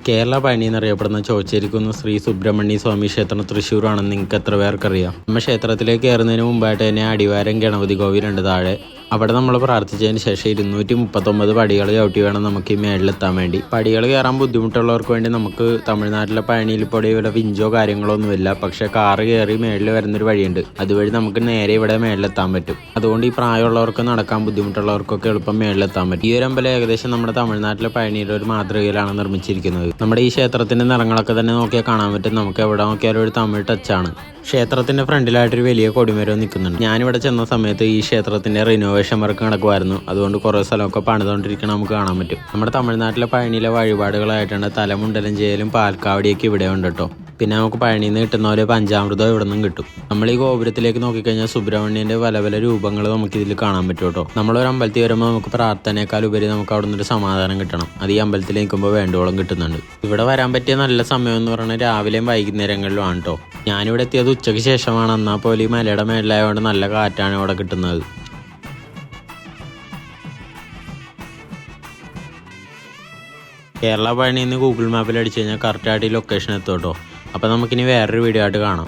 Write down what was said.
കേരള പഴനി എന്നറിയപ്പെടുന്ന ചോച്ചേരിക്കുന്ന് ശ്രീ സുബ്രഹ്മണ്യ സ്വാമി ക്ഷേത്രം തൃശ്ശൂരാണെന്ന് നിങ്ങൾക്ക് എത്ര പേർക്കറിയാം? നമ്മൾ ക്ഷേത്രത്തിലേക്ക് കയറുന്നതിന് മുമ്പായിട്ട് തന്നെ അടിവാരം ഗണപതി കോവിലുണ്ട് താഴെ. അവിടെ നമ്മൾ പ്രാർത്ഥിച്ചതിന് ശേഷം 239 പടികൾ ചവിട്ടി വേണം നമുക്ക് ഈ മേളിലെത്താൻ വേണ്ടി. പടികൾ കയറാൻ ബുദ്ധിമുട്ടുള്ളവർക്ക് വേണ്ടി നമുക്ക് തമിഴ്നാട്ടിലെ പഴനിയിൽ ഇപ്പോൾ ഇവിടെ വിഞ്ചോ കാര്യങ്ങളോ ഒന്നുമില്ല. പക്ഷേ കാറ് കയറി മേളിൽ വരുന്നൊരു വഴിയുണ്ട്. അതുവഴി നമുക്ക് നേരെ ഇവിടെ മേളിലെത്താൻ പറ്റും. അതുകൊണ്ട് ഈ പ്രായമുള്ളവർക്ക് നടക്കാൻ ബുദ്ധിമുട്ടുള്ളവർക്കൊക്കെ എളുപ്പം മേളിലെത്താൻ പറ്റും. ഈ ഒരു അമ്പലം ഏകദേശം നമ്മുടെ തമിഴ്നാട്ടിലെ പഴനിയുടെ ഒരു മാതൃകയിലാണ് നിർമ്മിച്ചിരിക്കുന്നത്. നമ്മുടെ ഈ ക്ഷേത്രത്തിന്റെ നിറങ്ങളൊക്കെ തന്നെ നോക്കിയാൽ കാണാൻ പറ്റും. നമുക്ക് എവിടെ നോക്കിയാലും ഒരു തമിഴ് ടച്ചാണ്. ക്ഷേത്രത്തിന്റെ ഫ്രണ്ടിലായിട്ടൊരു വലിയ കൊടിമരം നിൽക്കുന്നുണ്ട്. ഞാനിവിടെ ചെന്ന സമയത്ത് ഈ ക്ഷേത്രത്തിന്റെ റിനോവേഷൻ വർക്ക് നടക്കുമായിരുന്നു. അതുകൊണ്ട് കുറേ സ്ഥലമൊക്കെ പണിതുകൊണ്ടിരിക്കണം നമുക്ക് കാണാൻ പറ്റും. നമ്മുടെ തമിഴ്നാട്ടിലെ പഴനിയിലെ വഴിപാടുകളായിട്ടാണ് തലമുണ്ടലും ചെയ്യലും പാൽക്കാവടിയൊക്കെ ഇവിടെ ഉണ്ട് കേട്ടോ. പിന്നെ നമുക്ക് പഴനിയിൽ നിന്ന് കിട്ടുന്ന പോലെ പഞ്ചാമൃതം ഇവിടെ നിന്നും കിട്ടും. നമ്മൾ ഈ ഗോപുരത്തിലേക്ക് നോക്കിക്കഴിഞ്ഞാൽ സുബ്രഹ്മണ്യന്റെ പല രൂപങ്ങൾ നമുക്ക് ഇതിൽ കാണാൻ പറ്റും കേട്ടോ. നമ്മളൊരു അമ്പലത്തിൽ വരുമ്പോൾ നമുക്ക് പ്രാർത്ഥനയേക്കാൾ ഉപരി നമുക്ക് അവിടെ നിന്നൊരു സമാധാനം കിട്ടണം. അത് ഈ അമ്പലത്തിൽ നിൽക്കുമ്പോൾ വേണ്ടോളം കിട്ടുന്നുണ്ട്. ഇവിടെ വരാൻ പറ്റിയ നല്ല സമയം എന്ന് പറഞ്ഞാൽ രാവിലെയും വൈകുന്നേരങ്ങളിലും ആണ് കേട്ടോ. ഞാനിവിടെ എത്തിയത് ഉച്ചയ്ക്ക് ശേഷമാണ്. എന്നാൽ പോലും ഈ മലയുടെ മേളിലായതുകൊണ്ട് നല്ല കാറ്റാണ് ഇവിടെ കിട്ടുന്നത്. കേരള പഴനിയിൽ നിന്ന് ഗൂഗിൾ മാപ്പിൽ അടിച്ചു കഴിഞ്ഞാൽ കറക്റ്റായിട്ട് ഈ ലൊക്കേഷൻ എത്തും കേട്ടോ. അപ്പോൾ നമുക്കിനി വേറൊരു വീഡിയോ ആയിട്ട് കാണാം.